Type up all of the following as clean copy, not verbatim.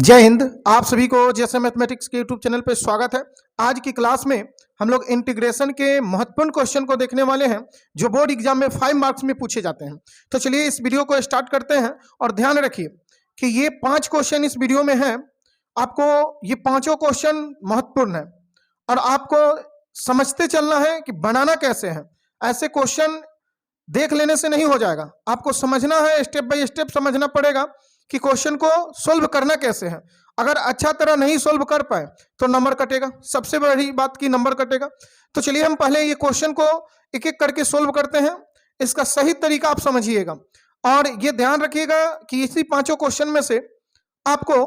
जय हिंद। आप सभी को जैसे मैथमेटिक्स के यूट्यूब चैनल पर स्वागत है। आज की क्लास में हम लोग इंटीग्रेशन के महत्वपूर्ण क्वेश्चन को देखने वाले हैं जो बोर्ड एग्जाम में 5 मार्क्स में पूछे जाते हैं। तो चलिए इस वीडियो को स्टार्ट करते हैं और ध्यान रखिए कि ये 5 क्वेश्चन इस वीडियो में हैं। आपको ये पांचों क्वेश्चन महत्वपूर्ण है और आपको समझते चलना है कि बनाना कैसे है। ऐसे क्वेश्चन देख लेने से नहीं हो जाएगा, आपको समझना है, स्टेप बाय स्टेप समझना पड़ेगा कि क्वेश्चन को सोल्व करना कैसे है। अगर अच्छा तरह नहीं सोल्व कर पाए तो नंबर कटेगा, सबसे बड़ी बात की नंबर कटेगा। तो चलिए हम पहले ये क्वेश्चन को एक एक करके सोल्व करते हैं। इसका सही तरीका आप समझिएगा और ये ध्यान रखिएगा कि इसी पांचों क्वेश्चन में से आपको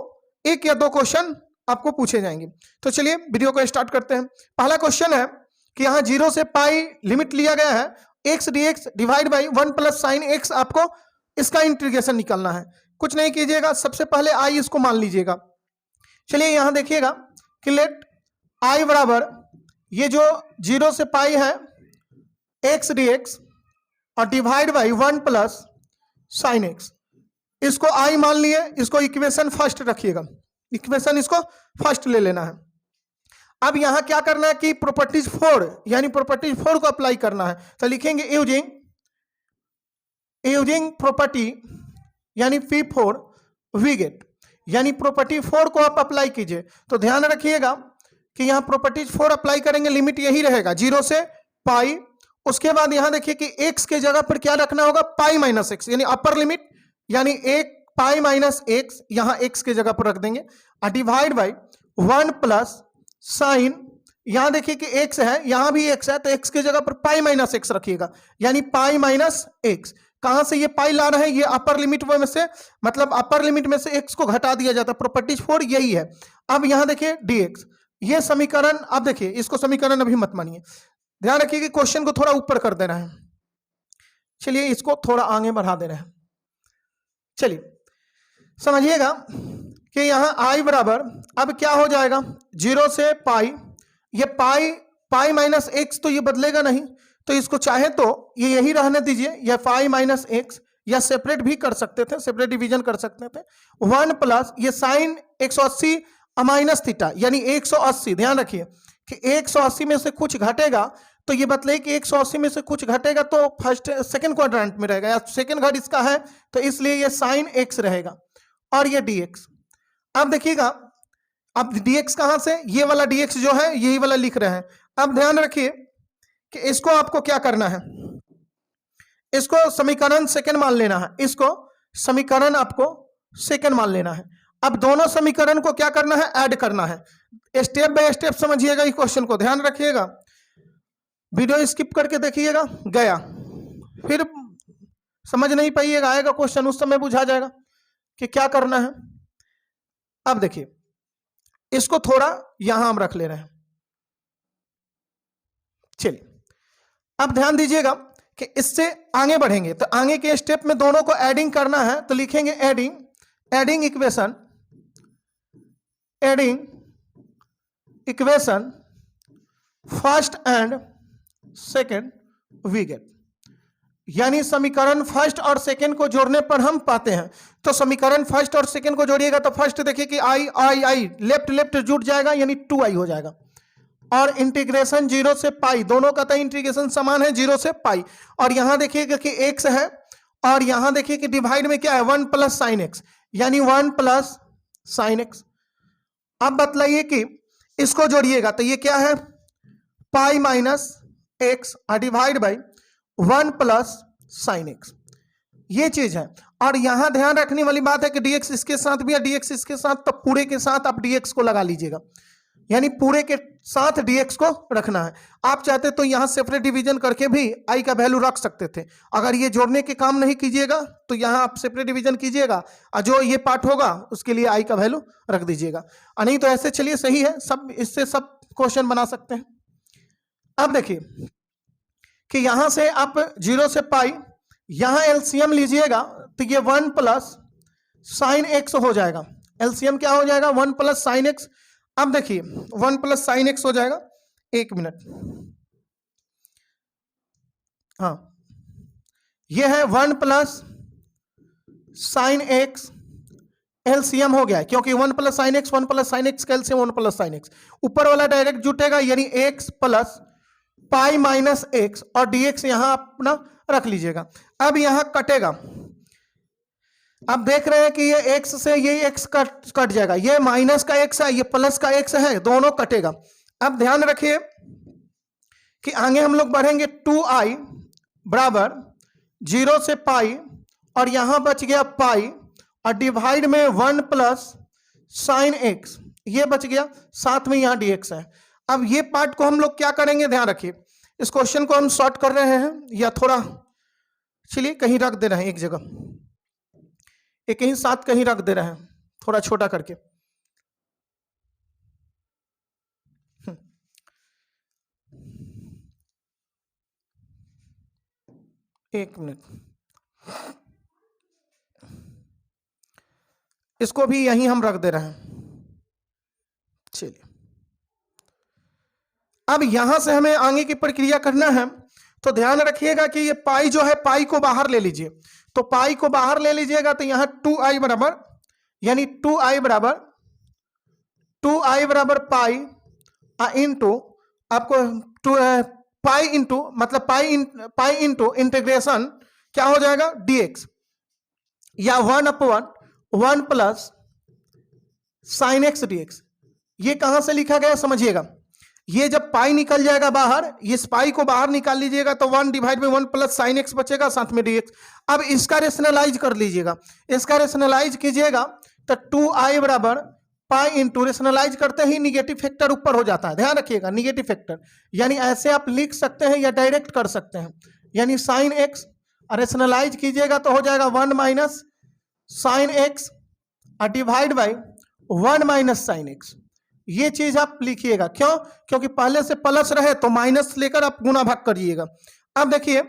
एक या दो क्वेश्चन आपको पूछे जाएंगे। तो चलिए वीडियो को स्टार्ट करते हैं। पहला क्वेश्चन है कि यहाँ 0 से पाई लिमिट लिया गया है, x D x divide by 1 plus sine x. आपको इसका इंटीग्रेशन निकालना है। कुछ नहीं कीजिएगा, सबसे पहले आई इसको मान लीजिएगा। चलिए यहां देखिएगा कि लेट आई बराबर ये जो 0 से पाई है एक्स डी एक्स और divide by 1 plus sine x. इसको आई मान लिए, इसको इक्वेशन फर्स्ट रखिएगा, इक्वेशन इसको फर्स्ट ले लेना है। अब यहां क्या करना है कि प्रॉपर्टीज 4 यानी प्रॉपर्टीज 4 को अप्लाई करना है। तो लिखेंगे यूजिंग प्रॉपर्टी यानी P4 वी गेट, यानी प्रॉपर्टी 4 को आप अप्लाई कीजिए। तो ध्यान रखिएगा कि यहाँ प्रॉपर्टीज 4 अप्लाई करेंगे, लिमिट यही रहेगा 0 से पाई। उसके बाद यहाँ देखिए कि x के जगह पर क्या रखना होगा, पाई माइनस एक्स, यानी अपर लिमिट, यानी एक पाई माइनस एक्स यहाँ x के जगह पर रख देंगे। डिवाइड बाई 1 प्लस साइन, यहाँ देखिए कि x है, यहाँ भी x है, तो x के जगह पर पाई माइनस एक्स रखिएगा, यानी पाई माइनस एक्स। कहां से ये पाई ला रहे हैं, ये अपर लिमिट में से, मतलब अपर लिमिट में से x को घटा दिया जाता है। प्रॉपर्टीज 4 यही है। अब यहां देखिए dx, ये समीकरण, अब देखिए इसको समीकरण अभी मत मानिए, ध्यान रखिए कि क्वेश्चन को थोड़ा ऊपर कर देना है। चलिए इसको थोड़ा आगे बढ़ा दे रहे हैं। चलिए समझिएगा कि यहां i बराबर अब क्या हो जाएगा, 0 से पाई, ये पाई माइनस एक्स, तो ये बदलेगा नहीं, तो इसको चाहे तो ये यही रहने दीजिए, या पाई माइनस एक्स, या सेपरेट भी कर सकते थे, सेपरेट डिवीजन कर सकते थे। 1 प्लस ये साइन 180 माइनस थीटा, यानी 180। ध्यान रखिए कि 180 में से कुछ घटेगा, तो ये बतलाइए कि 180 में से कुछ घटेगा तो फर्स्ट सेकंड क्वाड्रेंट में रहेगा, या सेकंड घट इसका है, तो इसलिए ये साइन एक्स रहेगा और ये dx। अब देखिएगा, अब dx कहां से, ये वाला dx जो है यही वाला लिख रहे हैं। अब ध्यान रखिए कि इसको आपको क्या करना है, इसको समीकरण सेकंड मान लेना है, इसको समीकरण आपको सेकंड मान लेना है। अब दोनों समीकरण को क्या करना है, ऐड करना है। स्टेप बाय स्टेप समझिएगा इस क्वेश्चन को, ध्यान रखिएगा, वीडियो स्किप करके देखिएगा, गया फिर समझ नहीं पाइएगा, आएगा क्वेश्चन उस समय बुझा जाएगा कि क्या करना है। अब देखिए इसको थोड़ा यहां हम रख ले रहे हैं। चलिए अब ध्यान दीजिएगा कि इससे आगे बढ़ेंगे, तो आगे के स्टेप में दोनों को एडिंग करना है। तो लिखेंगे adding equation first and second we get, यानी समीकरण फर्स्ट और सेकंड को जोड़ने पर हम पाते हैं। तो समीकरण फर्स्ट और सेकंड को जोड़िएगा तो फर्स्ट देखिए कि आई लेफ्ट जुड़ जाएगा, यानी 2i हो जाएगा। और इंटीग्रेशन 0 से पाई, दोनों का तो इंटीग्रेशन समान है 0 से पाई। और यहां देखिएगा कि x है, और यहां देखिए कि डिवाइड में क्या है, 1 प्लस साइन एक्स, यानी 1 प्लस साइन एक्स। अब बतलाइए कि इसको जोड़िएगा तो ये क्या है, pi minus x divide by 1 plus sign x, ये चीज है। और यहां ध्यान रखने वाली बात है कि dx इसके साथ भी है, dx इसके साथ, तो पूरे के साथ आप dx को लगा लीजिएगा, यानी पूरे के साथ dx को रखना है। आप चाहते तो यहां सेपरेट डिवीजन करके भी i का वैल्यू रख सकते थे। अगर ये जोड़ने के काम नहीं कीजिएगा तो यहां आप सेपरेट डिवीजन कीजिएगा और जो ये पार्ट होगा उसके लिए i का वैल्यू रख दीजिएगा, नहीं तो ऐसे चलिए सही है, सब इससे सब क्वेश्चन बना सकते हैं। अब देखिए कि यहां से आप 0 से पाई, यहां एलसीएम लीजिएगा तो ये 1 प्लस साइन एक्स हो जाएगा। एलसीएम क्या हो जाएगा, 1 प्लस साइन एक्स। अब देखिए 1 प्लस साइन एक्स हो जाएगा, 1 मिनट, हाँ ये है 1 प्लस साइन एक्स एलसीएम हो गया है, क्योंकि 1 plus sign x 1 plus sine x का एलसीएम 1 प्लस साइन एक्स, ऊपर वाला डायरेक्ट जुटेगा यानी x plus pi minus x, और डीएक्स यहां अपना रख लीजिएगा। अब यहां कटेगा, अब देख रहे हैं कि ये x से ये x कट जाएगा, ये माइनस का x है, ये प्लस का x है, दोनों कटेगा। अब ध्यान रखिए कि आगे हम लोग बढ़ेंगे 2i बराबर 0 से पाई, और यहां बच गया पाई, और डिवाइड में 1 प्लस साइन एक्स, ये बच गया, साथ में यहां dx है। अब ये पार्ट को हम लोग क्या करेंगे, ध्यान रखिए, इस क्वेश्चन को हम सॉर्ट कर रहे हैं, या थोड़ा चलिए कहीं रख दे रहे हैं एक जगह, एक ही साथ कहीं रख दे रहे हैं, थोड़ा छोटा करके। एक मिनट, इसको भी यहीं हम रख दे रहे हैं। चलिए, अब यहां से हमें आगे की प्रक्रिया करना है, तो ध्यान रखिएगा कि ये पाई जो है, पाई को बाहर ले लीजिए, तो पाई को बाहर ले लीजिएगा तो यहां 2i बराबर, यानी 2i बराबर पाई इंटू आपको पाई इंटू मतलब पाई इंटू इंटीग्रेशन क्या हो जाएगा dx, या 1/1 प्लस साइन एक्स dx। ये कहां से लिखा गया समझिएगा, ये जब पाई निकल जाएगा बाहर, इस पाई को बाहर निकाल लीजिएगा तो 1 डिवाइड में 1 प्लस साइन एक्स बचेगा, साथ में dx। अब इसका रेशनलाइज कर लीजिएगा, इसका रेशनलाइज कीजिएगा तो 2i बराबर पाई इंटू, रेशनलाइज करते ही निगेटिव फैक्टर ऊपर हो जाता है, ध्यान रखिएगा निगेटिव फैक्टर, यानी ऐसे आप लिख सकते हैं या डायरेक्ट कर सकते हैं, यानी साइन एक्स, रेशनलाइज कीजिएगा तो हो जाएगा 1 minus sine x divide by 1 minus sine x. ये चीज आप लिखिएगा, क्यों, क्योंकि पहले से प्लस रहे तो माइनस लेकर आप गुना भाग करिएगा। अब देखिए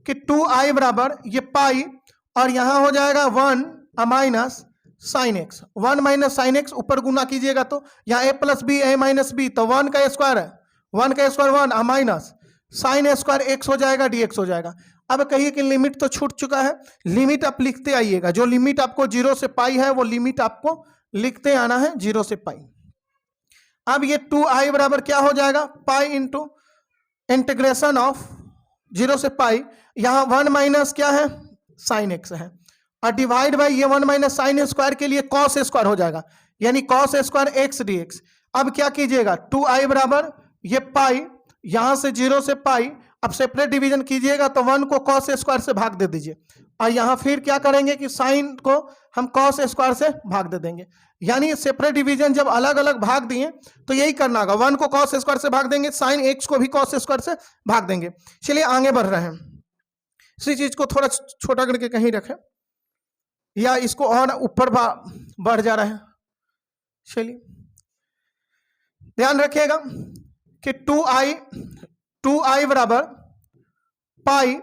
कि 2i बराबर ये पाई, और यहां हो जाएगा 1 minus sine x, 1 minus sine x, ऊपर गुना कीजिएगा तो यहाँ a plus b a minus b, तो 1 का स्क्वायर है, 1 का square 1 minus sine square x हो जाएगा, dx हो जाएगा। अब कहिए कि लिमिट तो छूट चुका है, लिमिट आप लिखते आइएगा, जो लिमिट आपको 0 से पाई है वो लिमिट आपको लिखते आना है 0 से पाई। अब ये 2i बराबर क्या हो जाएगा, पाई इंटू इंटीग्रेशन ऑफ 0 से पाई, यहाँ 1 माइनस क्या है साइन एक्स है, और डिवाइड बाई ये 1 माइनस साइन स्क्वायर के लिए कॉस स्क्वायर हो जाएगा, यानी कॉस स्क्वायर एक्स dx। अब क्या कीजिएगा, 2i बराबर ये पाई, यहां से 0 से पाई, अब सेपरेट डिवीजन कीजिएगा तो 1 को कॉस स्क्वायर से भाग दे दीजिए, और यहां फिर क्या करेंगे कि साइन को हम कॉस स्क्वायर से भाग दे देंगे, यानी सेपरेट डिवीजन जब अलग अलग भाग दिए तो यही करना होगा, 1 को कॉस स्क्वायर से भाग देंगे, साइन एक्स को भी कॉस स्क्वायर से भाग देंगे। चलिए आगे बढ़ रहे हैं, इसी चीज को थोड़ा छोटा करके कहीं रखें, या इसको और ऊपर बढ़ जा रहा है। चलिए ध्यान रखिएगा कि 2i बराबर पाई,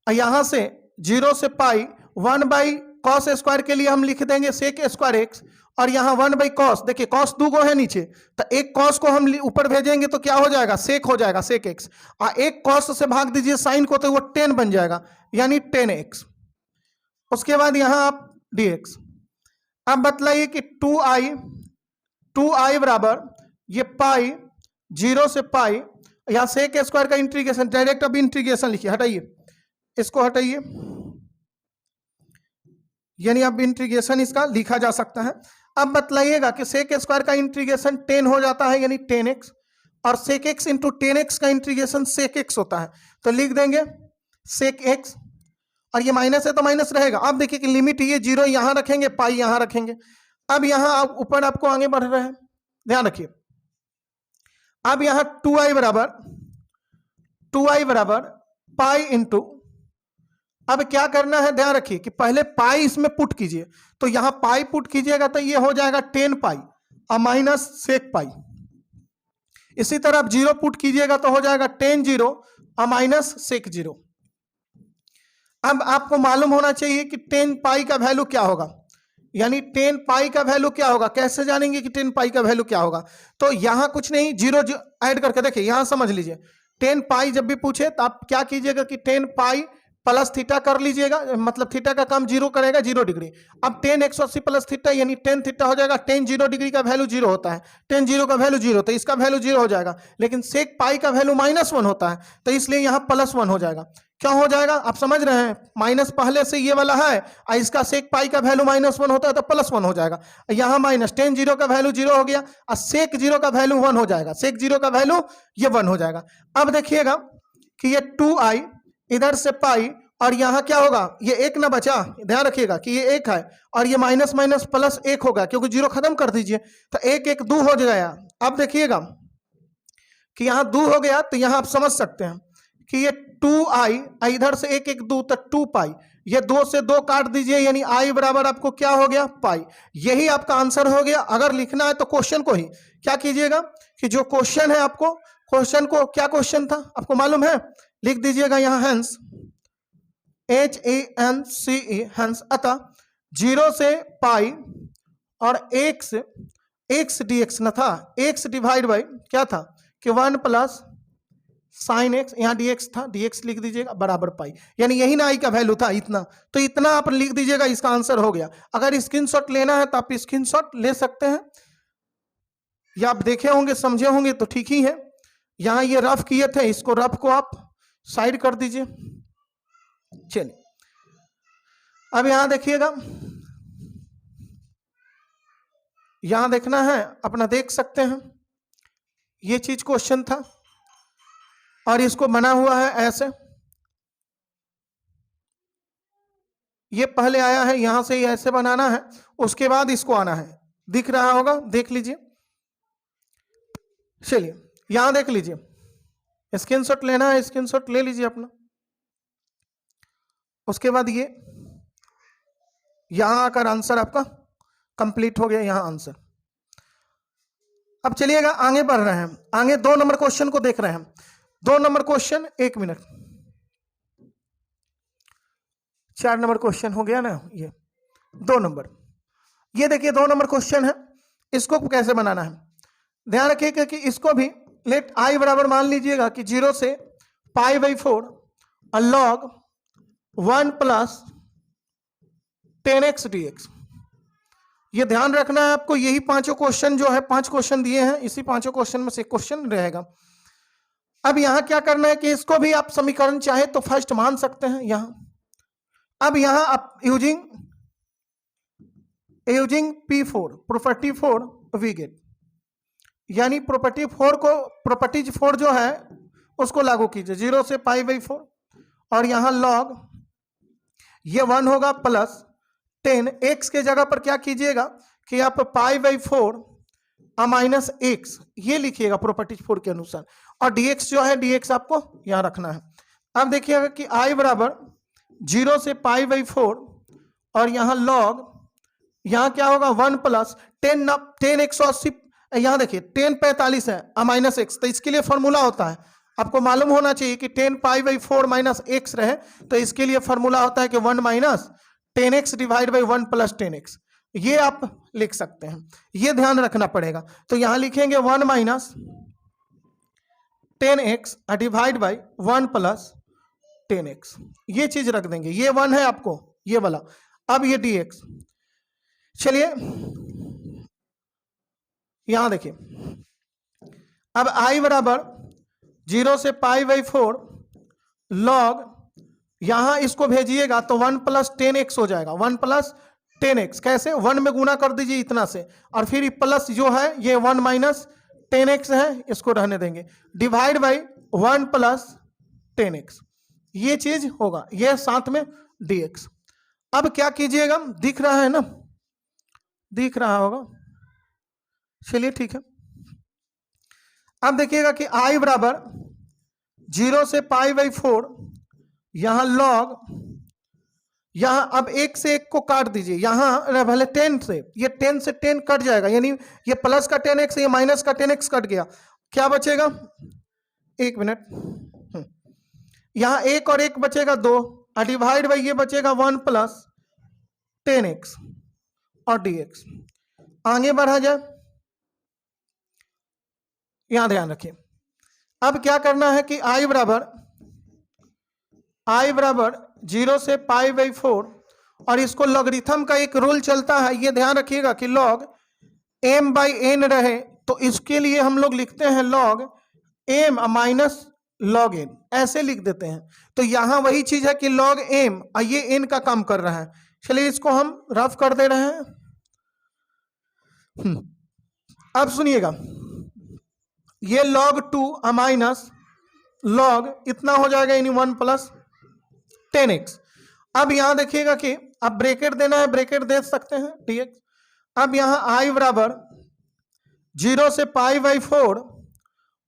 यहां से 0 से पाई 1 बाई कॉस स्क्वायर के लिए हम लिख देंगे सेक स्क्वायर एक्स, और यहाँ 1 बाई कॉस, देखिए कॉस 2 गो है नीचे, तो एक कॉस को हम ऊपर भेजेंगे तो क्या हो जाएगा, सेक हो जाएगा, सेक एक्स, और एक कॉस से भाग दीजिए साइन को तो वो 10 बन जाएगा, यानी 10x। उसके बाद यहाँ आप dx। अब बतलाइए कि 2i बराबर ये पाई 0 से पाई, यहाँ सेक स्क्वायर का इंटीग्रेशन, डायरेक्ट अब इंटीग्रेशन लिखिए, हटाइए इसको, हटाइए, यानी अब इंटीग्रेशन इसका लिखा जा सकता है। अब बतलाइएगा कि सेक स्क्वायर का इंटीग्रेशन 10 हो जाता है, यानी 10x, और सेक एक्स इंटू 10x का इंटीग्रेशन सेक एक्स होता है, तो लिख देंगे सेक एक्स, और ये माइनस है तो माइनस रहेगा। अब देखिए कि लिमिट ये 0 यहां रखेंगे, पाई यहां रखेंगे। अब यहां ऊपर आपको आगे बढ़ रहे हैं, ध्यान रखिए। अब यहां 2i बराबर पाई इंटू, अब क्या करना है ध्यान रखिए कि पहले पाई इसमें पुट कीजिए, तो यहां पाई पुट कीजिएगा तो ये हो जाएगा 10 पाई और माइनस सेक पाई। इसी तरह आप 0 पुट कीजिएगा तो हो जाएगा 10 0 और माइनस सेक 0। अब आपको मालूम होना चाहिए कि 10 पाई का वैल्यू क्या होगा, यानी 10 पाई का वैल्यू क्या होगा, कैसे जानेंगे कि 10 पाई का वैल्यू क्या होगा। तो यहां कुछ नहीं, 0 ऐड करके देखिए, यहां समझ लीजिए 10 पाई जब भी पूछे तो आप क्या कीजिएगा कि 10 पाई प्लस थीटा कर लीजिएगा, मतलब थीटा का काम जीरो करेगा, 0 डिग्री। अब tan 180 प्लस थीटा यानी tan थीटा हो जाएगा, tan 0 डिग्री का वैल्यू 0 होता है, tan 0 का वैल्यू 0, तो इसका वैल्यू 0 हो जाएगा। लेकिन सेक पाई का वैल्यू -1 होता है, तो इसलिए यहाँ +1 हो जाएगा। क्या हो जाएगा आप समझ रहे हैं, माइनस पहले से ये वाला है और इसका सेक पाई का वैल्यू -1 होता है तो +1 हो जाएगा। यहाँ माइनस tan 0 का वैल्यू 0 हो गया और सेक 0 का वैल्यू 1 हो जाएगा, सेक 0 का वैल्यू ये 1 हो जाएगा। अब देखिएगा कि ये 2i इधर से पाई और यहाँ क्या होगा, ये 1 ना बचा, ध्यान रखिएगा कि ये 1 है और ये माइनस माइनस प्लस 1 होगा, क्योंकि 0 खत्म कर दीजिए तो 1 1 2 हो जाएगा। अब देखिएगा कि यहाँ 2 हो गया, तो यहाँ आप समझ सकते हैं कि ये 2i इधर से 1 1 2 तो 2 पाई, ये 2 से 2 काट दीजिए यानी i बराबर आपको क्या हो गया, पाई। यही आपका आंसर हो गया। अगर लिखना है तो क्वेश्चन को ही क्या कीजिएगा कि जो क्वेश्चन है आपको, क्वेश्चन को क्या क्वेश्चन था आपको मालूम है, लिख दीजिएगा यहाँ हेंस, HANCE हेंस, अतः 0 से पाई और x dx न था, x डिवाइड बाई क्या था कि 1 प्लस साइन x, यहाँ dx था, dx लिख दीजिएगा बराबर पाई, यानी यही ना i का वैल्यू था इतना, तो इतना आप लिख दीजिएगा, इसका आंसर हो गया। अगर स्क्रीनशॉट लेना है तो आप स्क्रीनशॉट ले सकते हैं, या आप देखे होंगे समझे होंगे तो ठीक ही है। यहाँ ये रफ किए थे, इसको रफ को आप साइड कर दीजिए। चलिए अब यहां देखिएगा, यहां देखना है अपना, देख सकते हैं ये चीज क्वेश्चन था और इसको बना हुआ है ऐसे, ये पहले आया है, यहां से ऐसे बनाना है, उसके बाद इसको आना है, दिख रहा होगा, देख लीजिए। चलिए यहां देख लीजिए, स्क्रीनशॉट लेना है, स्क्रीनशॉट ले लीजिए अपना। उसके बाद ये यहां आकर आंसर आपका कंप्लीट हो गया, यहां आंसर। अब चलिएगा आगे बढ़ रहे हैं, आगे 2 नंबर क्वेश्चन को देख रहे हैं। 2 number question, 1 minute, 4 number question हो गया ना, ये 2 नंबर, ये देखिए 2 नंबर क्वेश्चन है, इसको कैसे बनाना है ध्यान रखिएगा कि इसको भी लेट i बराबर मान लीजिएगा कि 0 से π/4 और log 1 प्लस 10x dx। ये ध्यान रखना है आपको, यही 5 क्वेश्चन जो है, 5 क्वेश्चन दिए हैं, इसी 5 क्वेश्चन में से क्वेश्चन रहेगा। अब यहां क्या करना है कि इसको भी आप समीकरण चाहे तो फर्स्ट मान सकते हैं यहां। अब यहां आप using P4 property 4 we get, यानी प्रॉपर्टी 4 को, प्रॉपर्टीज 4 जो है उसको लागू कीजिए, 0 से π/4 और यहां log ये 1 होगा प्लस 10, x के जगह पर क्या कीजिएगा कि आप π/4 माइनस x ये लिखिएगा प्रॉपर्टीज 4 के अनुसार, और dx जो है dx आपको यहां रखना है। अब देखिएगा कि i बराबर 0 से π/4 और यहां log, यहां क्या होगा 1 प्लस 10 180, यहां देखिए 10 45 है माइनस x, तो इसके लिए फॉर्मूला होता है, आपको मालूम होना चाहिए कि 10 π/4 माइनस x रहे, तो इसके लिए फॉर्मूला होता है कि 1 minus 10x divide by 1 plus 10x, ये आप लिख सकते हैं, ये ध्यान रखना पड़ेगा। तो यहां लिखेंगे 1 minus 10x divide by 1 plus 10x, ये चीज रख देंगे, ये 1 है आपको ये वाला। अब ये dx, चलिए यहां देखिए, अब i बराबर 0 से π/4 log, यहां इसको भेजिएगा तो 1 प्लस 10x हो जाएगा, 1 प्लस 10x, कैसे 1 में गुना कर दीजिए इतना से, और फिर प्लस जो है ये 1 माइनस 10x है, इसको रहने देंगे, डिवाइड बाई 1 प्लस 10x, ये चीज होगा, ये साथ में dx। अब क्या कीजिएगा, दिख रहा है ना, दिख रहा होगा, चलिए ठीक है। अब देखिएगा कि i बराबर 0 से π/4, यहां log, यहां अब 1 से 1 को काट दीजिए, यहां भले 10 से, ये 10 से 10 कट जाएगा, यानी ये प्लस का 10x, ये माइनस का 10x कट गया, क्या बचेगा, 1 मिनट, यहां 1 और 1 बचेगा 2, डिवाइड बाई ये बचेगा 1 प्लस 10x और dx। आगे बढ़ा जाए, यहां ध्यान रखिए, अब क्या करना है कि i बराबर, i बराबर 0 से पाई बाई 4, और इसको लॉगरिथम का एक रूल चलता है, ये ध्यान रखिएगा कि log m बाई n रहे तो इसके लिए हम लोग लिखते हैं log m minus log n, ऐसे लिख देते हैं। तो यहां वही चीज है कि log m और ये n का काम कर रहा है। चलिए इसको हम रफ कर दे रहे हैं। अब सुनिएगा, ये log 2 माइनस log इतना हो जाएगा यानी 1 प्लस 10x। अब यहां देखिएगा कि अब ब्रैकेट देना है, ब्रैकेट दे सकते हैं dx। अब यहां i बराबर 0 से पाई बाई 4,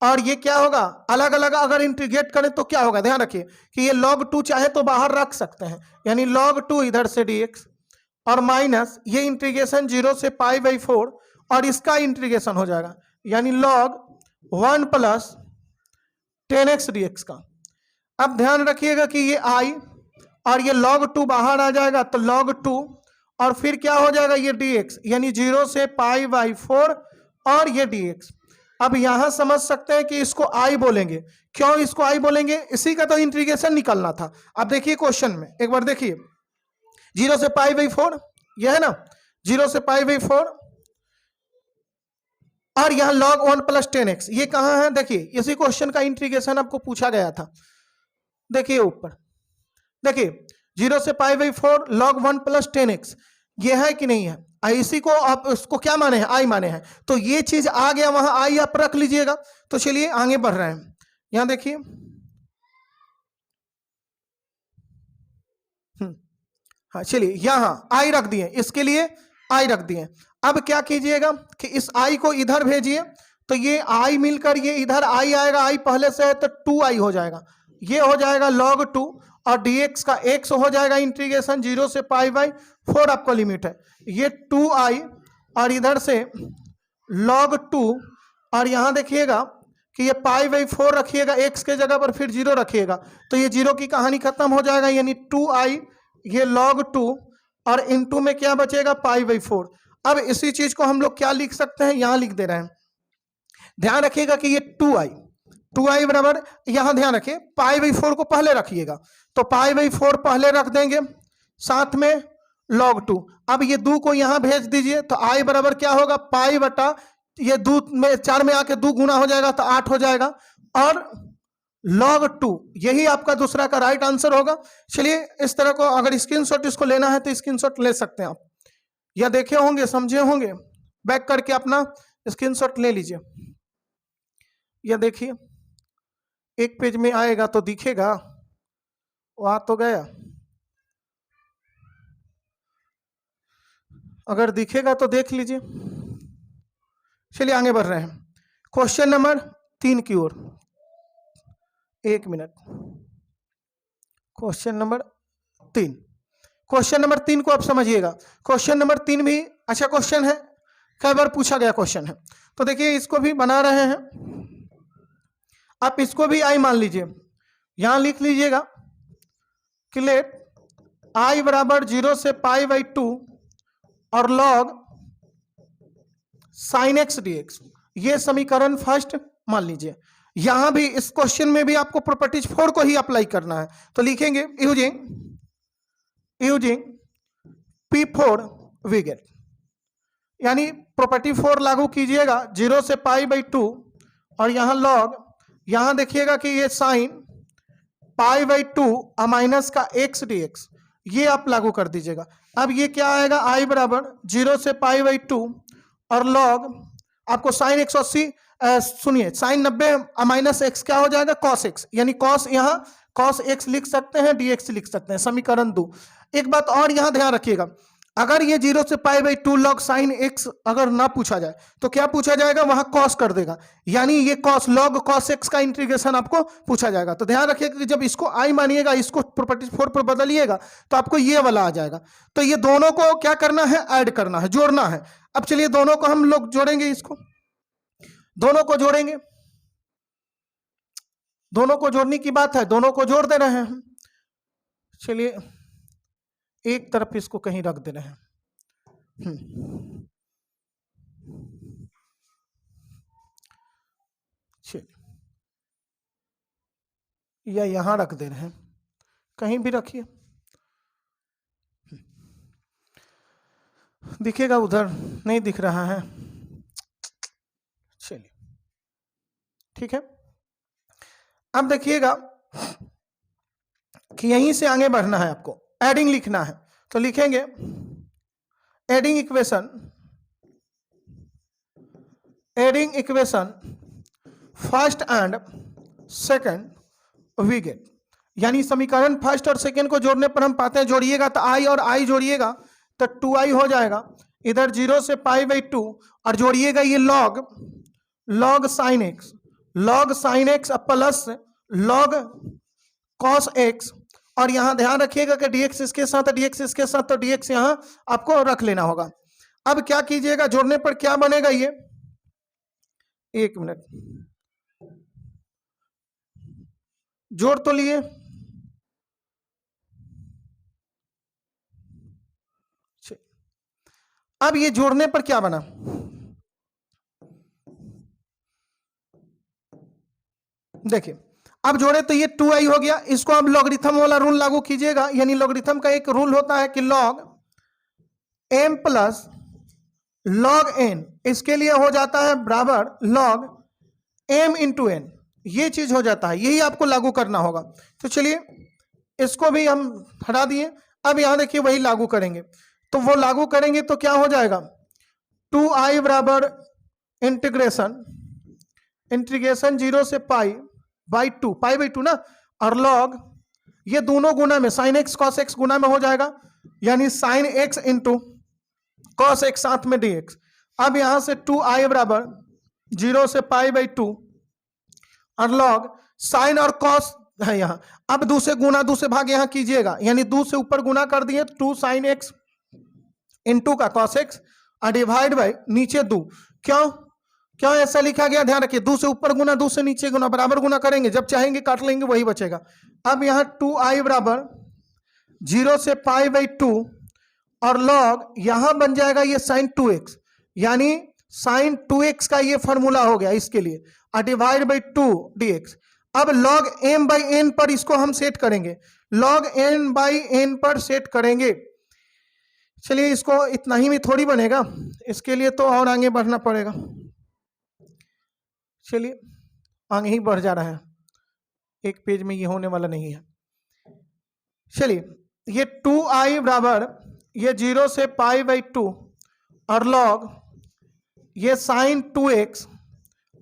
और ये क्या होगा, अलग अलग अगर इंटीग्रेट करें तो क्या होगा, ध्यान रखिए कि ये log 2 चाहे तो बाहर रख सकते हैं, यानी log 2 इधर से dx, और माइनस ये इंटीग्रेशन 0 से पाई बाई 4 और इसका इंटीग्रेशन हो जाएगा यानी log 1 प्लस 10x dx का। अब ध्यान रखिएगा कि ये i और ये log 2 बाहर आ जाएगा तो log 2, और फिर क्या हो जाएगा ये dx, यानी 0 से पाई बाई 4 और ये dx। अब यहां समझ सकते हैं कि इसको i बोलेंगे। क्यों इसको i बोलेंगे, इसी का तो इंटीग्रेशन निकालना था। अब देखिए क्वेश्चन में एक बार देखिए, 0 से पाई बाई 4 यह है ना, 0 से पाई बाई 4, और यहां log 1 प्लस 10x, ये कहां है, देखिए इसी क्वेश्चन का इंटीग्रेशन आपको पूछा गया था। देखिए ऊपर देखिए 0 से pi by 4 log 1 plus 10x, ये है कि नहीं है, इसी को आप उसको क्या माने हैं, आई माने हैं, तो ये चीज आ गया वहां, आई आप रख लीजिएगा। तो चलिए आगे बढ़ रहे हैं, यहां देखिए हाँ चलिए यहां आई रख दिए, इसके लिए आई रख दिए। अब क्या कीजिएगा कि इस आई को इधर भेजिए, तो ये आई मिलकर ये इधर आई आएगा, आई पहले से है तो 2i हो जाएगा, ये हो जाएगा log 2, और dx का x हो जाएगा इंटीग्रेशन 0 से पाई बाई 4 आपका लिमिट है, ये 2i, और इधर से log 2, और यहां देखिएगा कि ये पाई बाई 4 रखिएगा x के जगह पर, फिर 0 रखिएगा तो ये 0 की कहानी खत्म हो जाएगा, यानी 2i ये log 2, और इनटू में क्या बचेगा पाई बाई 4। अब इसी चीज को हम लोग क्या लिख सकते हैं, यहां लिख दे रहे हैं। ध्यान रखिएगा कि ये 2i बराबर, यहां ध्यान रखिए पाई बाई 4 को पहले रखिएगा, तो पाई बाई 4 पहले रख देंगे, साथ में log 2। अब ये 2 को यहां भेज दीजिए, तो i बराबर क्या होगा, पाई बटा ये 2 में 4 में आके 2 गुना हो जाएगा तो 8 हो जाएगा, और log 2 यही आपका दूसरा का राइट आंसर होगा। चलिए इस तरह को अगर स्क्रीनशॉट इसको लेना है तो स्क्रीनशॉट ले सकते हैं आप, या देखे होंगे समझे होंगे, बैक करके अपना स्क्रीनशॉट ले लीजिए। या देखिए एक पेज में आएगा तो दिखेगा, वहां तो गया, अगर दिखेगा तो देख लीजिए। चलिए आगे बढ़ रहे हैं क्वेश्चन नंबर 3 की ओर। 1 minute, question number 3, question number 3 को आप समझिएगा। क्वेश्चन नंबर 3 भी अच्छा क्वेश्चन है, कई बार पूछा गया क्वेश्चन है। तो देखिए इसको भी बना रहे हैं, आप इसको भी आई मान लीजिए, यहां लिख लीजिएगा कि लेट आई बराबर 0 से पाई बाई 2 और log sin x dx, ये समीकरण फर्स्ट मान लीजिए। यहां भी इस क्वेश्चन में भी आपको प्रॉपर्टीज 4 को ही अप्लाई करना है, तो लिखेंगे यूजिंग P4 वी गेट, यानी प्रॉपर्टी 4 लागू कीजिएगा 0 से पाई बाई 2, और यहां log, यहां देखिएगा कि ये साइन पाई बाई 2 माइनस का x dx, ये आप लागू कर दीजिएगा। अब ये क्या आएगा, i बराबर 0 से पाई बाई 2 और log आपको साइन 180, सुनिए साइन 90 माइनस x क्या हो जाएगा cos x, यानी cos, यहाँ cos x लिख सकते हैं, dx लिख सकते हैं, समीकरण 2। एक बात और यहां ध्यान रखिएगा, अगर ये 0 से pi by 2 log sine x अगर ना पूछा जाए तो क्या पूछा जाएगा, वहां cos कर देगा, यानी ये cos log cos x का इंटीग्रेशन आपको पूछा जाएगा। तो ध्यान रखिएगा कि जब इसको i मानिएगा, इसको प्रॉपर्टी 4 पर बदलिएगा तो आपको ये वाला आ जाएगा। तो ये दोनों को क्या करना है, ऐड करना है, जोड़ना है। अब चलिए दोनों को हम लोग जोड़ेंगे, इसको दोनों को जोड़ेंगे, दोनों को जोड़ने की बात है, दोनों को जोड़ दे रहे हैं। चलिए एक तरफ इसको कहीं रख दे रहे हैं, चलिए या यहां रख दे रहे हैं, कहीं भी रखिए, दिखेगा उधर, नहीं दिख रहा है, चलिए ठीक है। अब देखिएगा कि यहीं से आगे बढ़ना है, आपको एडिंग लिखना है, तो लिखेंगे adding equation first and second we get, यानी समीकरण फर्स्ट और सेकंड को जोड़ने पर हम पाते हैं, जोड़िएगा तो आई और आई जोड़िएगा तो 2i हो जाएगा, इधर 0 से π/2 और जोड़िएगा ये log sin x plus log cos x, और यहां ध्यान रखिएगा कि dx इसके साथ dx इसके साथ, तो dx यहां आपको रख लेना होगा। अब क्या कीजिएगा, जोड़ने पर क्या बनेगा, ये एक मिनट जोड़ तो लिए, अब ये जोड़ने पर क्या बना, देखिए अब जोड़े तो ये 2i हो गया, इसको अब लॉगरिथम वाला रूल लागू कीजिएगा, यानी लॉगरिथम का एक रूल होता है कि log m plus log n, इसके लिए हो जाता है बराबर log m इंटू n, ये चीज हो जाता है, यही आपको लागू करना होगा। तो चलिए इसको भी हम हटा दिए, अब यहां देखिए वही लागू करेंगे, तो वो लागू करेंगे तो क्या हो जाएगा, 2i बराबर इंटीग्रेशन 0 से π/2 ना, और log ये दोनों गुना में sin x cos x गुना में हो जाएगा, यानी sin x into cos x साथ में dx। अब यहां से 2i बराबर 0 से π/2 और log sin और cos है यहाँ, अब 2 से गुना 2 से भाग यहाँ कीजिएगा, यानी 2 से ऊपर गुना कर दिए 2 sin x इंटू का cos x और डिवाइड बाई नीचे 2, क्यों ऐसा लिखा गया, ध्यान रखिए 2 से ऊपर गुना 2 से नीचे गुना, बराबर गुना करेंगे, जब चाहेंगे काट लेंगे, वही बचेगा। अब यहाँ 2i बराबर 0 से π/2 और log यहां बन जाएगा ये sin 2x, यानी sin 2x का ये फॉर्मूला हो गया इसके लिए, और डिवाइड बाई 2 dx। अब log m/n पर इसको हम सेट करेंगे, log n/n पर सेट करेंगे। चलिए इसको इतना ही में थोड़ी बनेगा, इसके लिए तो और आगे बढ़ना पड़ेगा, चलिए आगे ही बढ़ जा रहा है, एक पेज में ये होने वाला नहीं है। चलिए ये 2i बराबर ये 0 से π/2 और log ये sin 2x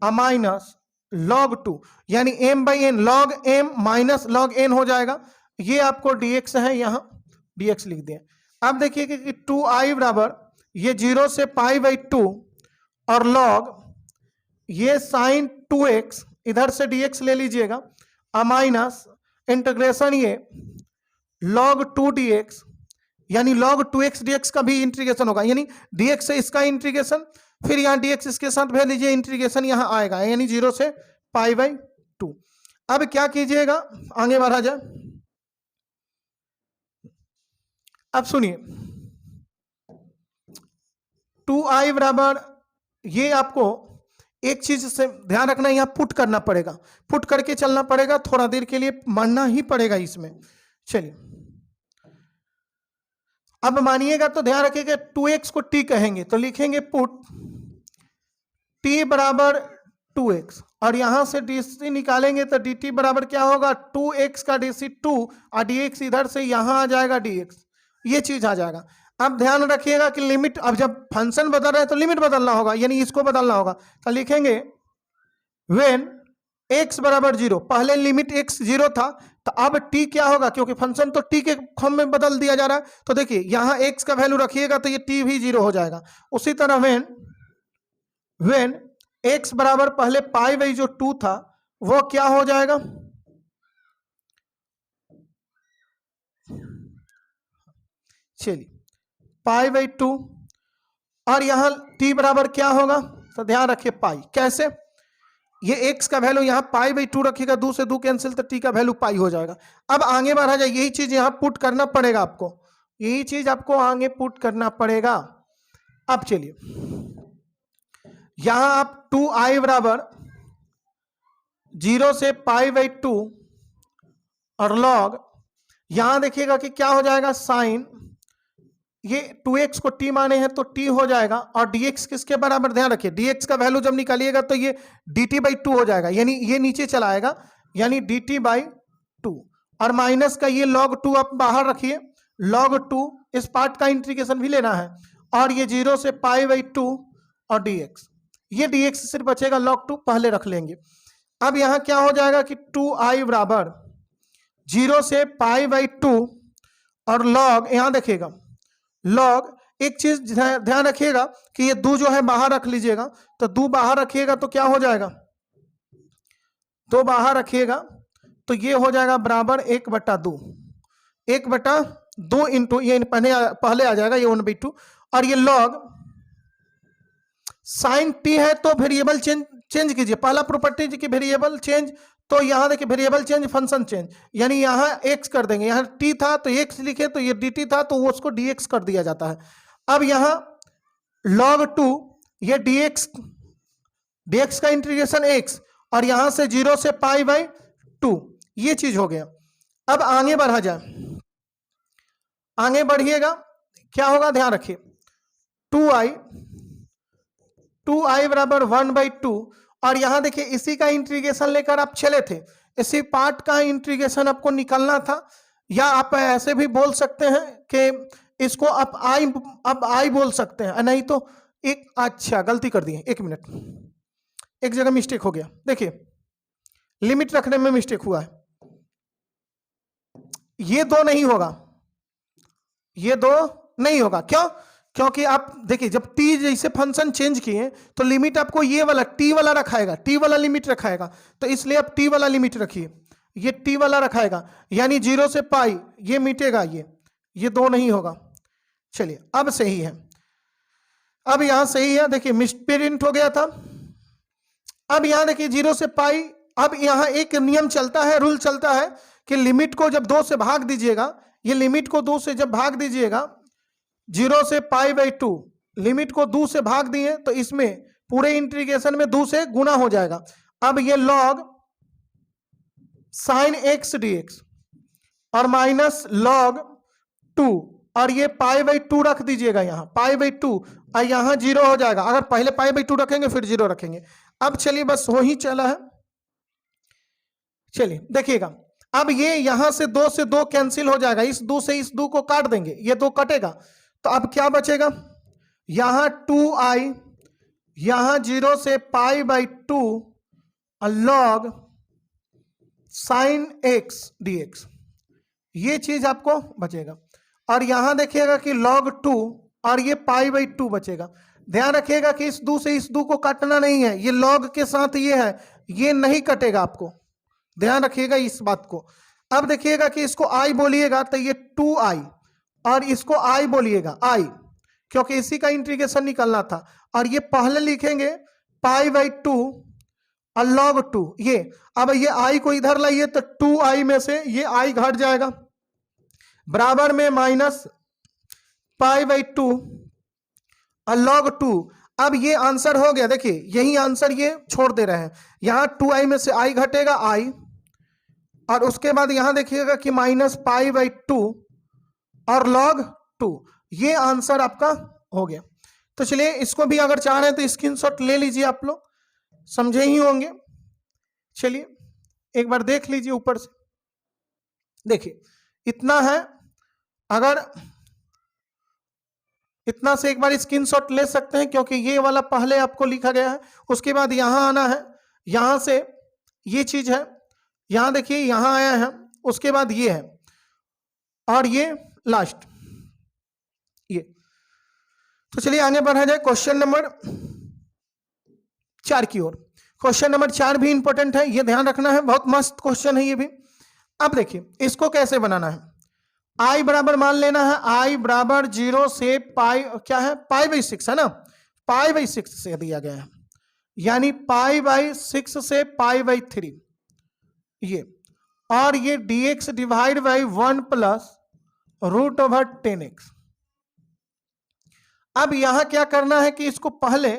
माइनस log 2, यानी m/n, log m minus log n हो जाएगा, ये आपको dx है, यहाँ dx लिख दिए। अब देखिए कि 2i बराबर ये 0 से π/2 और log ये sin 2x, इधर से dx ले लीजिएगा, माइनस इंटीग्रेशन ये log 2 dx, यानी log 2x dx का भी इंटीग्रेशन होगा, यानी dx से इसका इंटीग्रेशन, फिर यहाँ dx इसके साथ भेज लीजिए, इंटीग्रेशन यहाँ आएगा, यानी 0 से π/2। अब क्या कीजिएगा, आगे बढ़ा जाए, अब सुनिए 2i बराबर ये आपको एक चीज से ध्यान रखना, यहाँ पुट करना पड़ेगा, पुट करके चलना पड़ेगा, थोड़ा देर के लिए मानना ही पड़ेगा इसमें। चलिए अब मानिएगा तो ध्यान रखिएगा 2x को t कहेंगे, तो लिखेंगे पुट t बराबर 2x, और यहां से dt निकालेंगे तो dt बराबर क्या होगा, 2x का dc 2 और dx इधर से यहां आ जाएगा dx, ये चीज आ जाएगा। अब ध्यान रखिएगा कि लिमिट, अब जब फंक्शन बदल रहा है तो लिमिट बदलना होगा, यानी इसको बदलना होगा, तो लिखेंगे व्हेन x बराबर 0, पहले लिमिट x 0 था, तो अब t क्या होगा, क्योंकि फंक्शन तो t के फॉर्म में बदल दिया जा रहा है, तो देखिए यहाँ x का वैल्यू रखिएगा तो ये t भी 0 हो जाएगा। उसी तरह व्हेन x बराबर पहले π/2 जो 2 था वो क्या हो जाएगा, चलिए π/2, और यहाँ t बराबर क्या होगा, तो ध्यान रखिए पाई, कैसे, ये x का वैल्यू यहाँ π/2 रखिएगा, 2 से 2 कैंसिल, तो t का वैल्यू पाई हो जाएगा। अब आगे बढ़ा जाए, यही चीज यहाँ पुट करना पड़ेगा आपको, यही चीज आपको आगे पुट करना पड़ेगा। अब चलिए यहां आप 2i बराबर 0 से π/2 और log यहां देखिएगा कि क्या हो जाएगा, साइन ये 2x को t माने हैं तो t हो जाएगा, और dx किसके बराबर, ध्यान रखिए dx का वैल्यू जब निकालिएगा तो ये dt/2 हो जाएगा, यानी ये नीचे चला आएगा, यानी dt/2, और माइनस का ये log 2 आप बाहर रखिए, log 2 इस पार्ट का इंटीग्रेशन भी लेना है, और ये 0 से π/2 और dx, ये dx सिर्फ बचेगा, log 2 पहले रख लेंगे। अब यहां क्या हो जाएगा कि 2i बराबर 0 से π/2 और log, यहां देखिएगा log, एक चीज ध्यान रखिएगा कि ये दो जो है बाहर रख लीजिएगा, तो दो बाहर रखिएगा तो क्या हो जाएगा, दो बाहर रखिएगा तो ये हो जाएगा बराबर 1/2, 1/2 इंटू ये पहले आ जाएगा ये 1/2, और ये log साइन t है तो वेरिएबल चेंज कीजिए, पहला प्रॉपर्टी की वेरिएबल चेंज, तो यहां देखिए वेरिएबल चेंज फंक्शन चेंज, यानी यहां x कर देंगे, यहां t था तो x लिखे, तो ये dt था तो वो उसको dx कर दिया जाता है। अब यहां log 2 ये dx का इंटीग्रेशन x, और यहां से 0 से π/2, ये चीज हो गया। अब आगे बढ़ा जाए, आगे बढ़िएगा क्या होगा, ध्यान रखिए 2i बराबर 1/2, और यहां देखिए इसी का इंटीग्रेशन लेकर आप चले थे, इसी पार्ट का इंटीग्रेशन आपको निकालना था, या आप ऐसे भी बोल सकते हैं कि इसको आप आई बोल सकते हैं, नहीं तो एक, अच्छा गलती कर दिए, 1 मिनट, एक जगह मिस्टेक हो गया, देखिए लिमिट रखने में मिस्टेक हुआ है, ये दो नहीं होगा, ये दो नहीं होगा, क्यों, क्योंकि आप देखिए जब t जैसे फंक्शन चेंज किए तो लिमिट आपको ये वाला t वाला रखाएगा, t वाला लिमिट रखाएगा, तो इसलिए आप t वाला लिमिट रखिए, ये t वाला रखाएगा, यानी 0 से पाई ये मिटेगा, ये दो नहीं होगा। चलिए अब सही है, अब यहां सही है, देखिए मिसप्रिंट हो गया था। अब यहां देखिए 0 से पाई, अब यहां एक नियम चलता है, रूल चलता है कि लिमिट को जब 2 से भाग दीजिएगा, ये लिमिट को 2 से जब भाग दीजिएगा, 0 से π/2 लिमिट को 2 से भाग दिए तो इसमें पूरे इंटीग्रेशन में 2 से गुना हो जाएगा। अब ये log sin x dx और माइनस log 2, और ये π/2 रख दीजिएगा, यहाँ π/2 और यहाँ 0 हो जाएगा, अगर पहले π/2 रखेंगे फिर 0 रखेंगे। अब चलिए बस हो ही चला है, चलिए देखिएगा, अब ये यहां से 2 कैंसिल हो जाएगा, इस 2 से इस 2 को काट देंगे, ये 2 कटेगा, तो अब क्या बचेगा, यहां 2i, यहां 0 से π/2 और log sin x dx, ये चीज आपको बचेगा, और यहां देखिएगा कि log 2 और ये π/2 बचेगा। ध्यान रखिएगा कि इस 2 से इस 2 को काटना नहीं है, ये log के साथ ये है, ये नहीं कटेगा, आपको ध्यान रखिएगा इस बात को। अब देखिएगा कि इसको i बोलिएगा तो ये 2i, और इसको i बोलिएगा i, क्योंकि इसी का इंटीग्रेशन निकालना था, और ये पहले लिखेंगे π/2 और log 2, ये अब ये i को इधर लाइए तो 2i में से ये i घट जाएगा, बराबर में माइनस π/2 और log 2। अब ये आंसर हो गया, देखिए यही आंसर ये छोड़ दे रहे हैं, यहां 2i में से i घटेगा i, और उसके बाद यहां देखिएगा कि माइनस π/2 और log 2, ये आंसर आपका हो गया। तो चलिए इसको भी अगर चाह रहे हैं तो स्क्रीनशॉट ले लीजिए, आप लोग समझे ही होंगे। चलिए एक बार देख लीजिए ऊपर से, देखिए इतना है, अगर इतना से एक बार स्क्रीनशॉट ले सकते हैं, क्योंकि ये वाला पहले आपको लिखा गया है, उसके बाद यहां आना है, यहां से ये चीज है, यहां देखिए यहां आया है, उसके बाद ये है, और ये लास्ट ये। तो चलिए आगे बढ़ा जाए क्वेश्चन नंबर 4 की ओर। क्वेश्चन नंबर 4 भी इंपॉर्टेंट है, ये ध्यान रखना है, बहुत मस्त क्वेश्चन है ये भी। अब देखिए इसको कैसे बनाना है, i बराबर मान लेना है, i बराबर 0 से पाई, क्या है π/6 है ना, π/6 से दिया गया है, यानी π/6 से π/3 ये, और ये dx divide by 1 plus √10x। अब यहां क्या करना है कि इसको पहले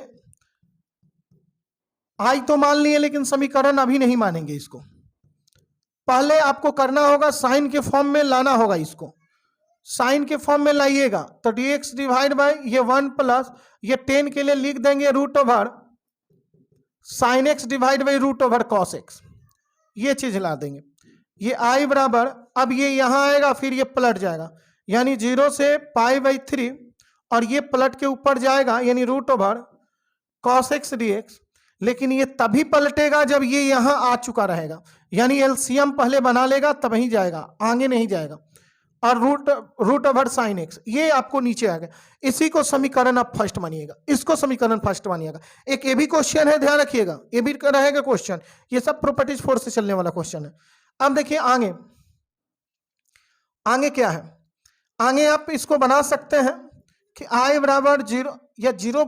i तो मान लिए, लेकिन समीकरण अभी नहीं मानेंगे इसको, पहले आपको करना होगा साइन के फॉर्म में लाना होगा, इसको साइन के फॉर्म में लाइएगा तो dx डिवाइड बाय ये 1 प्लस ये 10 के लिए लिख देंगे root over sine x divide by root over cos x, ये चीज ला देंगे। ये आई बराबर, अब ये यहां आएगा फिर ये पलट जाएगा, यानी 0 से π/3 और ये पलट के ऊपर जाएगा यानी root over cos x dx। लेकिन ये तभी पलटेगा जब ये यहां आ चुका रहेगा, यानी एलसीएम पहले बना लेगा तब ही जाएगा, आगे नहीं जाएगा। और रूट ओवर साइन एक्स ये आपको नीचे आएगा। इसी को समीकरण आप फर्स्ट मानिएगा, इसको समीकरण फर्स्ट मानिएगा। एक ये भी क्वेश्चन है, ध्यान रखिएगा, ये भी रहेगा क्वेश्चन, ये सब प्रॉपर्टीज 4 से चलने वाला क्वेश्चन है। अब देखिए आगे आगे क्या है, आगे आप इसको बना सकते हैं कि आई बराबर 0 या 0,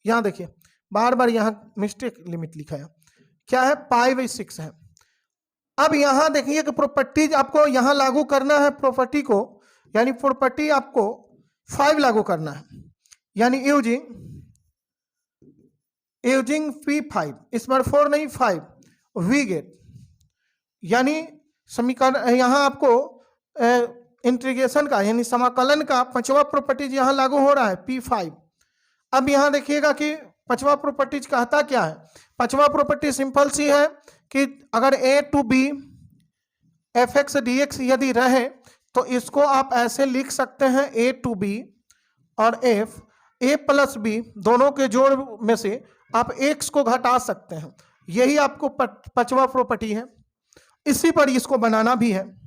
यहां देखिए बार बार यहां मिस्टेक लिमिट लिखा है, क्या है π/6 है। अब यहां देखिए कि प्रॉपर्टीज आपको यहां लागू करना है प्रॉपर्टी को, यानी प्रॉपर्टी आपको 5 लागू करना है, यानी यूजिंग P5, इस बार 4 नहीं 5 वी गेट, यानी समीकरण यहां आपको इंटीग्रेशन का यानी समाकलन का 5वां प्रॉपर्टीज यहां लागू हो रहा है P5। अब यहां देखिएगा कि 5वां प्रॉपर्टीज कहता क्या है। 5वां प्रॉपर्टी सिंपल सी है कि अगर a to b fx dx यदि रहे तो इसको आप ऐसे लिख सकते हैं a टू b और f a प्लस b दोनों के जोड़ में से आप x को घटा सकते हैं। यही आपको 5वां प्रॉपर्टी है, इसी पर इसको बनाना भी है।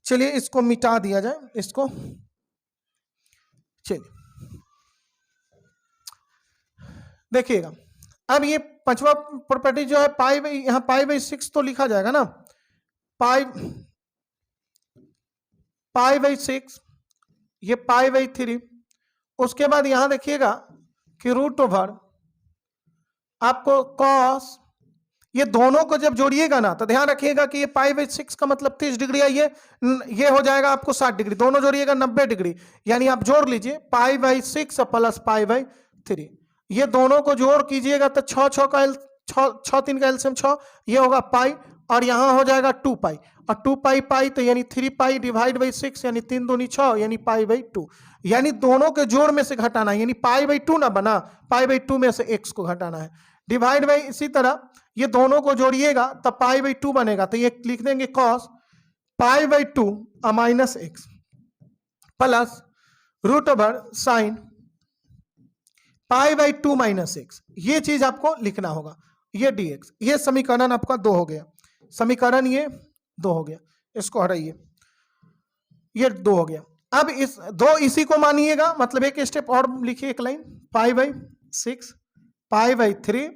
चलिए इसको मिटा दिया जाए, इसको चलिए देखिएगा। अब ये 5वां प्रॉपर्टी जो है यहाँ π/6 तो लिखा जाएगा ना, π/6 ये π/3, उसके बाद यहां देखिएगा कि रूट ओवर आपको कॉस, ये दोनों को जब जोड़िएगा ना तो ध्यान रखिएगा कि ये π/6 का मतलब 30 डिग्री है, ये हो जाएगा आपको 60 डिग्री, दोनों जोड़िएगा 90 डिग्री, यानी आप जोड़ लीजिए π/6 प्लस π/3, ये दोनों को जोड़ कीजिएगा तो 6 3 का एलसीएम 6, ये होगा पाई और यहां हो जाएगा 2 पाई और 2 पाई पाई तो यानी 3 पाई डिवाइड बाई 6 यानी 3 दूनी 6 यानी π/2, यानी दोनों के जोड़ में से घटाना है, यानी π/2 ना बना, π/2 में से x को घटाना है, डिवाइड बाई इसी तरह ये दोनों को जोड़िएगा तब π/2 बनेगा, तो ये लिख देंगे cos π/2 minus x plus root over sine π/2 minus x, ये चीज आपको लिखना होगा, ये dx। ये समीकरण आपका 2 हो गया, समीकरण ये 2 हो गया, इसको हटाइए, ये 2 हो गया। अब इस 2 इसी को मानिएगा, मतलब एक स्टेप और लिखिए, एक लाइन π/6 π/3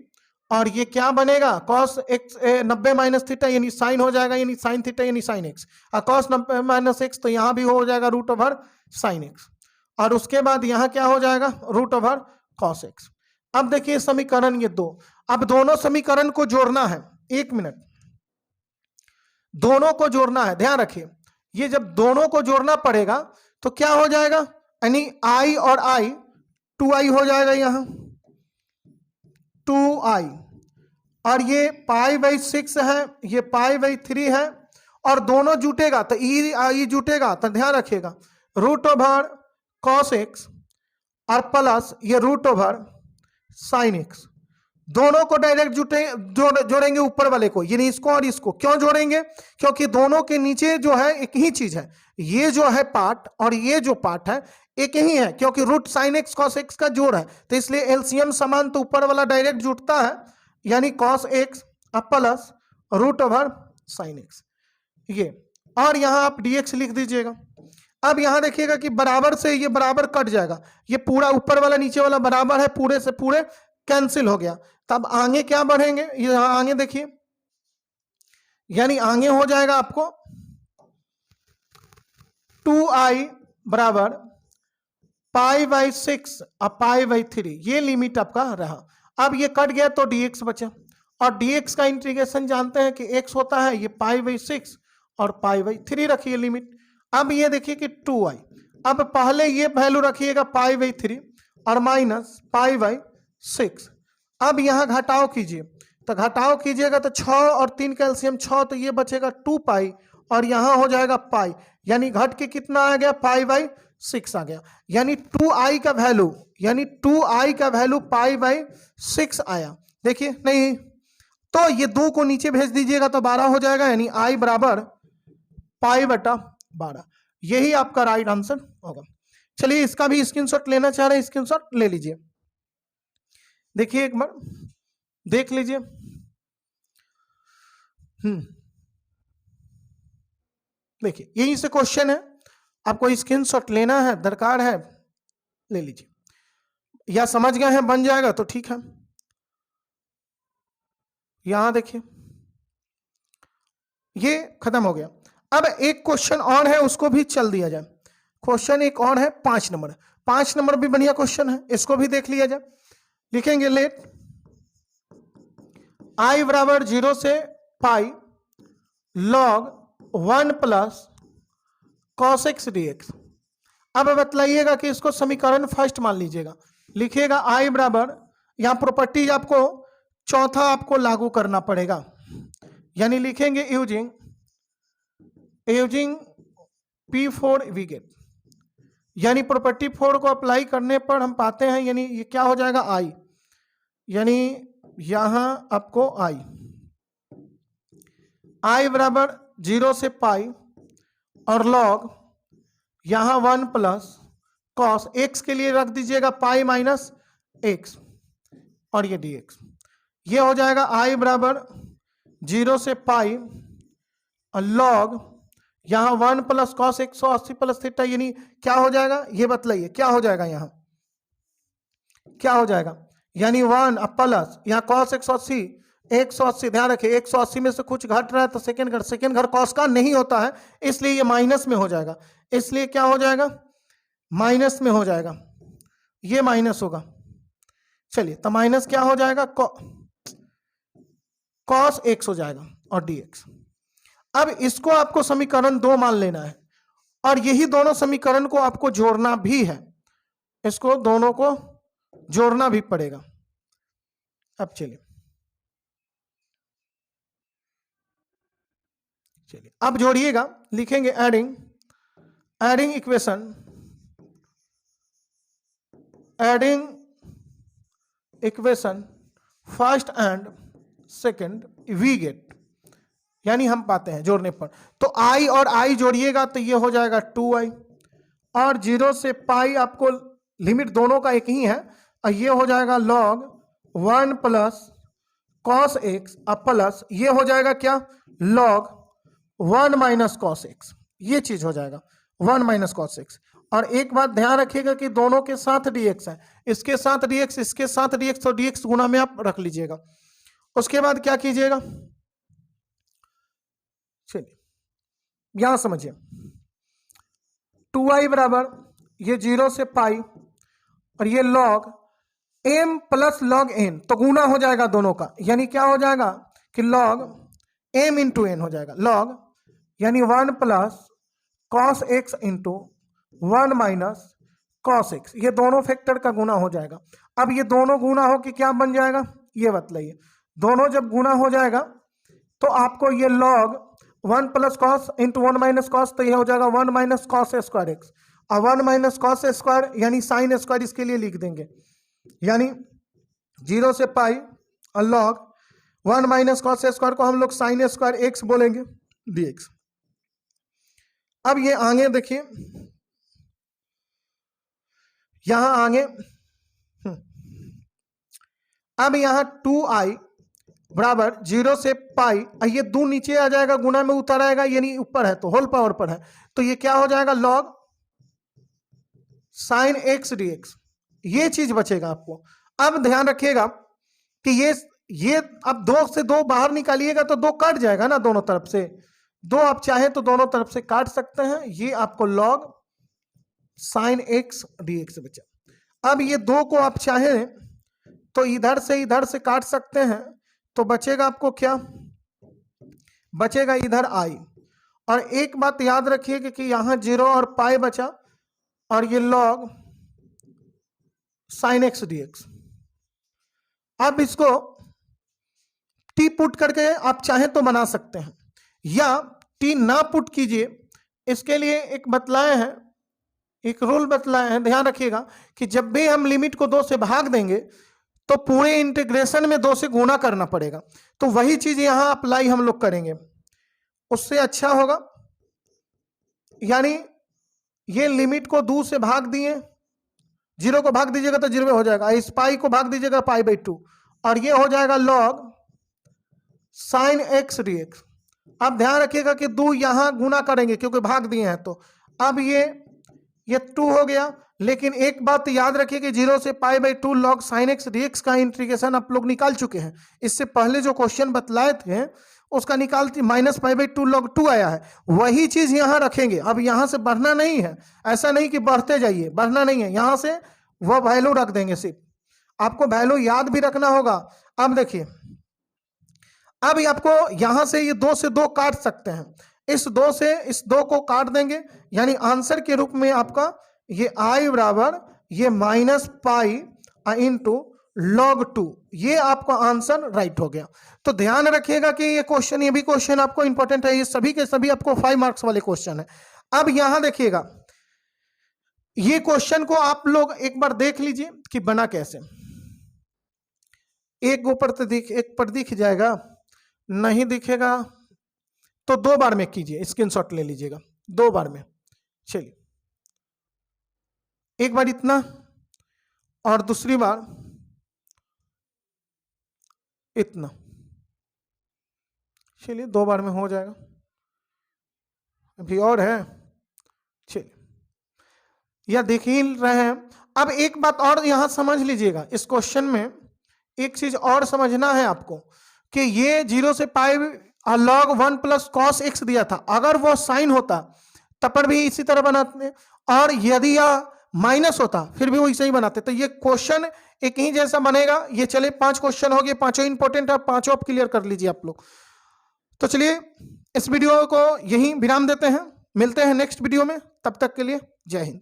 और ये क्या बनेगा cos x 90 माइनस थीटा यानी साइन हो जाएगा, यानी साइन थीटा यानी साइन x, और cos 90 माइनस x तो यहां भी हो जाएगा रूट ओवर साइन x, और उसके बाद यहां क्या हो जाएगा रूट ओवर cos x। अब देखिए समीकरण ये 2, अब दोनों समीकरण को जोड़ना है, 1 मिनट, दोनों को जोड़ना है, ध्यान रखिए, ये जब दोनों को जोड़ना पड़ेगा तो क्या हो जाएगा, यानी i और i 2i हो जाएगा, यहां 2i और ये π/6 है, ये π/3 है, और दोनों जुटेगा तो ई जुटेगा, तो ध्यान रखिएगा रूट ओवर cos x और प्लस ये रूट ओवर साइन एक्स, दोनों को डायरेक्ट जोड़ेंगे ऊपर वाले को, यानी इसको और इसको। क्यों जोड़ेंगे, क्योंकि दोनों के नीचे जो है एक ही चीज है, ये जो है पार्ट और ये जो पार्ट है एक ही है, क्योंकि root sine x cos x का जोड़ है, तो इसलिए एलसीएम समान, तो ऊपर वाला डायरेक्ट जुड़ता है, यानी cos x plus root over sine x, ये, और यहां आप dx लिख दीजिएगा। अब यहां देखिएगा कि बराबर से ये बराबर कट जाएगा, ये पूरा ऊपर वाला नीचे वाला बराबर है, पूरे से पूरे कैंसिल हो गया, तब आगे क्या बढ़ेंगे, यहां आगे देखिए, यानी आगे हो जाएगा आपको 2i बराबर π/6 और π/3, ये लिमिट आपका रहा। अब ये कट गया तो dx बचा, और dx का इंटीग्रेशन जानते हैं कि x होता है ये π/6 और π/3 रखिए लिमिट। अब ये देखिए कि 2i, अब पहले ये वैल्यू रखिएगा π/3 और माइनस π/6, अब यहां घटाव कीजिए तो घटाव कीजिएगा तो 6 और 3 का एलसीएम 6, तो ये बचेगा 2 पाई और यहां हो जाएगा पाई, यानी घट के कितना आ गया, पाई बाई 6 आ गया। यानी 2i का वैल्यू, यानी 2i का वैल्यू पाई बाई 6 आया। देखिए नहीं तो ये 2 को नीचे भेज दीजिएगा तो 12 हो जाएगा, यानी i बराबर पाई बटा 12। यही आपका राइट आंसर होगा। चलिए इसका भी स्क्रीनशॉट लेना चाह रहे हैं, स्क्रीनशॉट ले लीजिए। देखिए एक बार देख लीजिए। देखिए यहीं से क्वेश्चन है, आपको स्क्रीनशॉट लेना है, दरकार है, ले लीजिए, या समझ गए हैं बन जाएगा तो ठीक है। यहां देखिए ये खत्म हो गया। अब एक क्वेश्चन और है, उसको भी चल दिया जाए। क्वेश्चन एक और है 5 नंबर, 5 नंबर भी बढ़िया क्वेश्चन है, इसको भी देख लिया जाए। लिखेंगे लेट i बराबर 0 से पाई log 1 plus cos x dx। अब बतलाइएगा कि इसको समीकरण फर्स्ट मान लीजिएगा। लिखिएगा i बराबर, यहां प्रॉपर्टीज आपको चौथा आपको लागू करना पड़ेगा, यानी लिखेंगे यूजिंग P4 वी गेट, यानी प्रॉपर्टी 4 को अप्लाई करने पर हम पाते हैं, यानी ये क्या हो जाएगा i, यानी यहां आपको i बराबर 0 से पाई और log यहां 1 प्लस cos x के लिए रख दीजिएगा पाई माइनस x और ये dx। ये हो जाएगा i बराबर 0 से पाई और log यहां 1 प्लस cos 180 प्लस थीटा, यानी क्या हो जाएगा ये बतलाइए, क्या हो जाएगा यहां, क्या हो जाएगा, यानी 1 प्लस यहाँ cos 180, ध्यान रखिए 180 में से कुछ घट रहा है तो सेकेंड घर cos का नहीं होता है, इसलिए ये माइनस में हो जाएगा, इसलिए क्या हो जाएगा माइनस में हो जाएगा, ये माइनस होगा। चलिए तो माइनस क्या हो जाएगा, cos x हो जाएगा और dx। अब इसको आपको समीकरण 2 मान लेना है और यही दोनों समीकरण को आपको जोड़ना भी है, इसको दोनों को जोड़ना भी पड़ेगा। अब चलिए अब जोड़िएगा, लिखेंगे adding equation first and second we get, यानी हम पाते हैं जोड़ने पर, तो i और i जोड़िएगा तो ये हो जाएगा 2i और 0 से पाई आपको लिमिट दोनों का एक ही है और ये हो जाएगा log 1 plus cos x plus ये हो जाएगा क्या log 1 माइनस cos x, ये चीज हो जाएगा 1 माइनस cos x। और एक बात ध्यान रखिएगा कि दोनों के साथ dx है, इसके साथ dx, इसके साथ dx, तो dx गुना में आप रख लीजिएगा। उसके बाद क्या कीजिएगा, चलिए यहां समझिए 2i बराबर ये 0 से पाई और ये log m plus log n, तो गुना हो जाएगा दोनों का, यानी क्या हो जाएगा कि log m इंटू n हो जाएगा, log यानी 1 plus cos x into 1 minus cos x, ये दोनों फैक्टर का गुना हो जाएगा। अब ये दोनों गुना हो कि क्या बन जाएगा ये बतलाइए, दोनों जब गुना हो जाएगा तो आपको ये log 1 plus cos into 1 minus cos, तो ये हो जाएगा 1 माइनस कॉस स्क्वायर एक्स और 1 माइनस कॉस स्क्वायर यानी साइन स्क्वायर, इसके लिए लिख देंगे, यानी 0 से पाई और log 1 माइनस कॉस स्क्वायर को हम लोग साइन स्क्वायर एक्स बोलेंगे dx। अब ये आगे देखिए, यहां आगे अब यहां 2i बराबर 0 से पाई, ये 2 नीचे आ जाएगा, गुना में उतर आएगा, यानी ऊपर है तो होल पावर पर है, तो ये क्या हो जाएगा log साइन एक्स dx, ये चीज बचेगा आपको। अब ध्यान रखिएगा कि ये अब 2 से 2 बाहर निकालिएगा तो 2 कट जाएगा ना दोनों तरफ से, 2 आप चाहें तो दोनों तरफ से काट सकते हैं, ये आपको log साइन एक्स dx बचा। अब ये 2 को आप चाहें तो इधर से काट सकते हैं, तो बचेगा आपको क्या, बचेगा इधर i। और एक बात याद रखिए कि यहां 0 और पाई बचा और ये log साइन एक्स dx। अब इसको टी पुट करके आप चाहें तो बना सकते हैं, या टी ना पुट कीजिए। इसके लिए एक बतलाए हैं, एक रूल बतलाए हैं, ध्यान रखिएगा कि जब भी हम लिमिट को 2 से भाग देंगे तो पूरे इंटीग्रेशन में 2 से गुणा करना पड़ेगा। तो वही चीज यहां अप्लाई हम लोग करेंगे, उससे अच्छा होगा। यानी ये लिमिट को 2 से भाग दिए, 0 को भाग दीजिएगा तो 0 हो जाएगा, इस पाई को भाग दीजिएगा पाई/2, और ये हो जाएगा log sin x dx। अब ध्यान रखिएगा कि 2 यहां गुना करेंगे क्योंकि भाग दिए हैं, तो अब ये 2 हो गया। लेकिन एक बात याद रखिए कि 0 से पाई/2 log sin x dx का इंटीग्रेशन आप लोग निकाल चुके हैं। इससे पहले जो क्वेश्चन बतलाए थे उसका निकाल -पाई/2 log 2 आया है, वही चीज यहां रखेंगे। अब यहां से बढ़ना नहीं है, ऐसा नहीं कि बढ़ते जाइए, बढ़ना नहीं है, यहां से वह वैल्यू रख देंगे। सिर्फ आपको वैल्यू याद भी रखना होगा। अब देखिए, अब आपको यहां से ये 2 से 2 काट सकते हैं, इस 2 से इस 2 को काट देंगे, यानी आंसर के रूप में आपका ये i बराबर ये -पाई इंटू log 2, ये आपका आंसर राइट हो गया। तो ध्यान रखिएगा कि ये क्वेश्चन, ये भी क्वेश्चन आपको इंपॉर्टेंट है, ये सभी के सभी आपको 5 मार्क्स वाले क्वेश्चन है। अब यहां देखिएगा, ये क्वेश्चन को आप लोग एक बार देख लीजिए कि बना कैसे। एक ऊपर तो एक पर दिख जाएगा, नहीं दिखेगा तो 2 बार में कीजिए, स्क्रीनशॉट ले लीजिएगा 2 बार में। चलिए, एक बार इतना और दूसरी बार इतना। चलिए 2 बार में हो जाएगा, अभी और है। चलिए, या देख ही रहे हैं। अब एक बात और यहां समझ लीजिएगा, इस क्वेश्चन में एक चीज और समझना है आपको कि ये 0 से पाई log 1 प्लस cos x दिया था, अगर वो साइन होता तब पर भी इसी तरह बनाते, और यदि यह माइनस होता फिर भी वो ऐसे ही बनाते। तो ये क्वेश्चन एक ही जैसा बनेगा। ये चले 5 क्वेश्चन हो गए, 5 इंपॉर्टेंट है, 5 आप क्लियर कर लीजिए आप लोग। तो चलिए इस वीडियो को यहीं विराम देते हैं, मिलते हैं नेक्स्ट वीडियो में, तब तक के लिए जय हिंद।